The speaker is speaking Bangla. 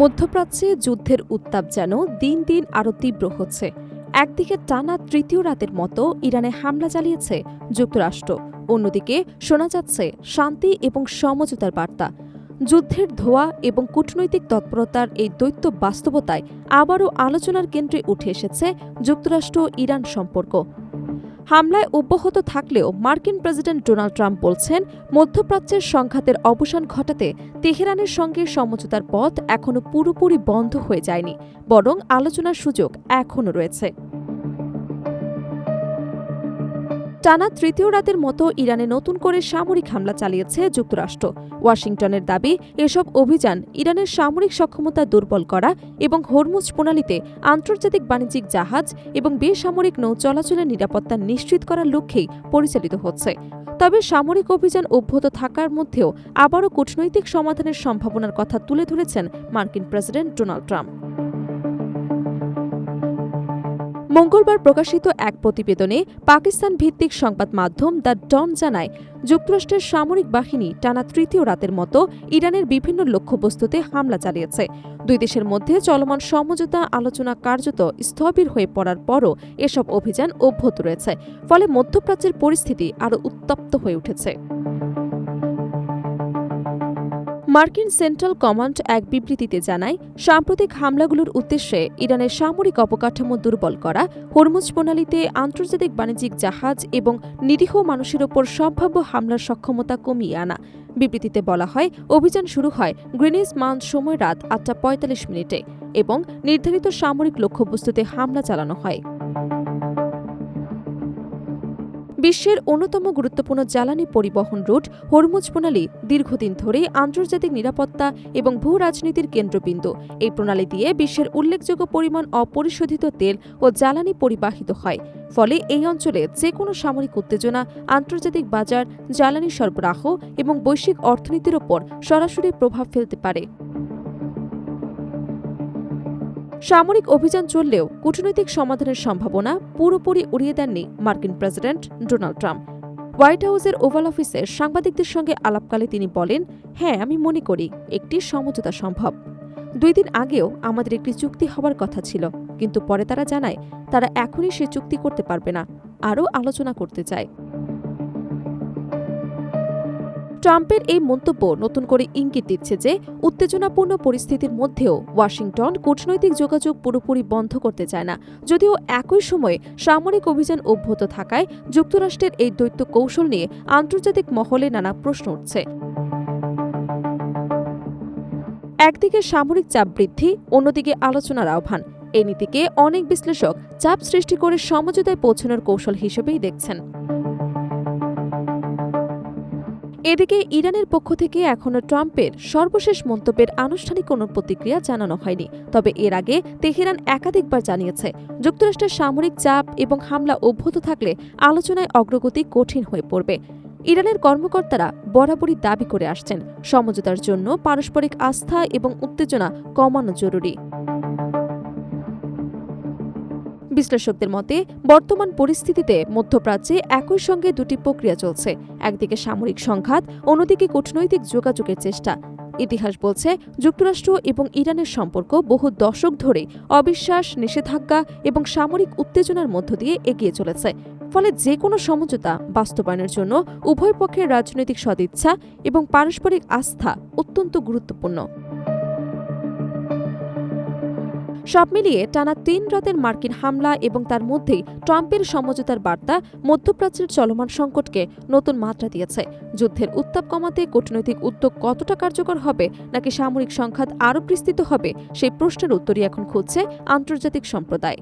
মধ্যপ্রাচ্যে যুদ্ধের উত্তাপ যেন দিন দিন আরও তীব্র হচ্ছে। একদিকে টানা তৃতীয় রাতের মতো ইরানে হামলা চালিয়েছে যুক্তরাষ্ট্র, অন্যদিকে শোনা যাচ্ছে শান্তি এবং সমঝোতার বার্তা। যুদ্ধের ধোঁয়া এবং কূটনৈতিক তৎপরতার এই দ্বৈত বাস্তবতায় আবারও আলোচনার কেন্দ্রে উঠে এসেছে যুক্তরাষ্ট্র ইরান সম্পর্ক। হামলায় অব্যাহত থাকলেও মার্কিন প্রেসিডেন্ট ডোনাল্ড ট্রাম্প বলছেন, মধ্যপ্রাচ্যের সংঘাতের অবসান ঘটাতে তেহরানের সঙ্গে সমঝোতার পথ এখনও পুরোপুরি বন্ধ হয়ে যায়নি, বরং আলোচনার সুযোগ এখনও রয়েছে। টানা তৃতীয় রাতের মতো ইরানে নতুন করে সামরিক হামলা চালিয়েছে যুক্তরাষ্ট্র। ওয়াশিংটনের দাবি, এসব অভিযান ইরানের সামরিক সক্ষমতা দুর্বল করা এবং হরমুজ প্রণালীতে আন্তর্জাতিক বাণিজ্যিক জাহাজ এবং বেসামরিক নৌ চলাচলের নিরাপত্তা নিশ্চিত করার লক্ষ্যেই পরিচালিত হচ্ছে। তবে সামরিক অভিযান অব্যাহত থাকার মধ্যেও আবারও কূটনৈতিক সমাধানের সম্ভাবনার কথা তুলে ধরেছেন মার্কিন প্রেসিডেন্ট ডোনাল্ড ট্রাম্প। মঙ্গলবার প্রকাশিত এক প্রতিবেদনে পাকিস্তান ভিত্তিক সংবাদ মাধ্যম দ্য ডন জানায়, যুক্তরাষ্ট্রের সামরিক বাহিনী টানা তৃতীয় রাতের মতো ইরানের বিভিন্ন লক্ষ্যবস্তুতে হামলা চালিয়েছে। দুই দেশের মধ্যে চলমান সমঝোতা আলোচনা কার্যত স্থবির হয়ে পড়ার পরও এসব অভিযান অব্যাহত রয়েছে, ফলে মধ্যপ্রাচ্যের পরিস্থিতি আরও উত্তপ্ত হয়ে উঠেছে। মার্কিন সেন্ট্রাল কমান্ড এক বিবৃতিতে জানায়, সাম্প্রতিক হামলাগুলোর উদ্দেশ্যে ইরানের সামরিক অবকাঠামো দুর্বল করা, হরমুজ প্রণালীতে আন্তর্জাতিক বাণিজ্যিক জাহাজ এবং নিরীহ মানুষের ওপর সম্ভাব্য হামলার সক্ষমতা কমিয়ে আনা। বিবৃতিতে বলা হয়, অভিযান শুরু হয় গ্রিনিচ মান সময় রাত ৮টা ৪৫ এবং নির্ধারিত সামরিক লক্ষ্যবস্তুতে হামলা চালানো হয়। বিশ্বের অন্যতম গুরুত্বপূর্ণ জ্বালানি পরিবহন রুট হরমুজ প্রণালী দীর্ঘদিন ধরেই আন্তর্জাতিক নিরাপত্তা এবং ভূ রাজনীতির কেন্দ্রবিন্দু। এই প্রণালী দিয়ে বিশ্বের উল্লেখযোগ্য পরিমাণ অপরিশোধিত তেল ও জ্বালানি পরিবাহিত হয়, ফলে এই অঞ্চলে যে কোনো সামরিক উত্তেজনা আন্তর্জাতিক বাজার, জ্বালানি সরবরাহ এবং বৈশ্বিক অর্থনীতির ওপর সরাসরি প্রভাব ফেলতে পারে। সামরিক অভিযান চললেও কূটনৈতিক সমাধানের সম্ভাবনা পুরোপুরি উড়িয়ে দেননি মার্কিন প্রেসিডেন্ট ডোনাল্ড ট্রাম্প। হোয়াইট হাউসের ওভাল অফিসে সাংবাদিকদের সঙ্গে আলাপকালে তিনি বলেন, হ্যাঁ, আমি মনে করি একটি সমঝোতা সম্ভব। 2 দিন আগেও আমাদের একটি চুক্তি হওয়ার কথা ছিল, কিন্তু পরে তারা জানায় তারা এখনই সে চুক্তি করতে পারবে না, আরও আলোচনা করতে চায়। ট্রাম্পের এই মন্তব্য নতুন করে ইঙ্গিত দিচ্ছে যে উত্তেজনাপূর্ণ পরিস্থিতির মধ্যেও ওয়াশিংটন কূটনৈতিক যোগাযোগ পুরোপুরি বন্ধ করতে চায় না, যদিও একই সময়ে সামরিক অভিযান অব্যাহত থাকায় যুক্তরাষ্ট্রের এই দ্বৈত কৌশল নিয়ে আন্তর্জাতিক মহলে নানা প্রশ্ন উঠছে। একদিকে সামরিক চাপ বৃদ্ধি, অন্যদিকে আলোচনার আহ্বান। এই নীতিকে অনেক বিশ্লেষক চাপ সৃষ্টি করে সমঝোতায় পৌঁছানোর কৌশল হিসেবেই দেখছেন। এদিকে ইরানের পক্ষ থেকে এখনও ট্রাম্পের সর্বশেষ মন্তব্যের আনুষ্ঠানিক কোনো প্রতিক্রিয়া জানানো হয়নি। তবে এর আগে তেহরান একাধিকবার জানিয়েছে, যুক্তরাষ্ট্রের সামরিক চাপ এবং হামলা অব্যাহত থাকলে আলোচনায় অগ্রগতি কঠিন হয়ে পড়বে। ইরানের কর্মকর্তারা বরাবরই দাবি করে আসছেন, সমঝোতার জন্য পারস্পরিক আস্থা এবং উত্তেজনা কমানো জরুরি। বিশ্লেষকদের মতে, বর্তমান পরিস্থিতিতে মধ্যপ্রাচ্যে একই সঙ্গে দুটি প্রক্রিয়া চলছে। একদিকে সামরিক সংঘাত, অন্যদিকে কূটনৈতিক যোগাযোগের চেষ্টা। ইতিহাস বলছে, যুক্তরাষ্ট্র এবং ইরানের সম্পর্ক বহু দশক ধরে অবিশ্বাস, নিষেধাজ্ঞা এবং সামরিক উত্তেজনার মধ্য দিয়ে এগিয়ে চলেছে। ফলে যে কোনো সমঝোতা বাস্তবায়নের জন্য উভয় পক্ষের রাজনৈতিক সদিচ্ছা এবং পারস্পরিক আস্থা অত্যন্ত গুরুত্বপূর্ণ। সব মিলিয়ে টানা 3 রাতের মার্কিন হামলা এবং তার মধ্যেই ট্রাম্পের সমঝোতার বার্তা মধ্যপ্রাচ্যের চলমান সংকটকে নতুন মাত্রা দিয়েছে। যুদ্ধের উত্তাপ কমাতে কূটনৈতিক উদ্যোগ কতটা কার্যকর হবে, নাকি সামরিক সংঘাত আরও বিস্তৃত হবে, সেই প্রশ্নের উত্তরই এখন খুঁজছে আন্তর্জাতিক সম্প্রদায়।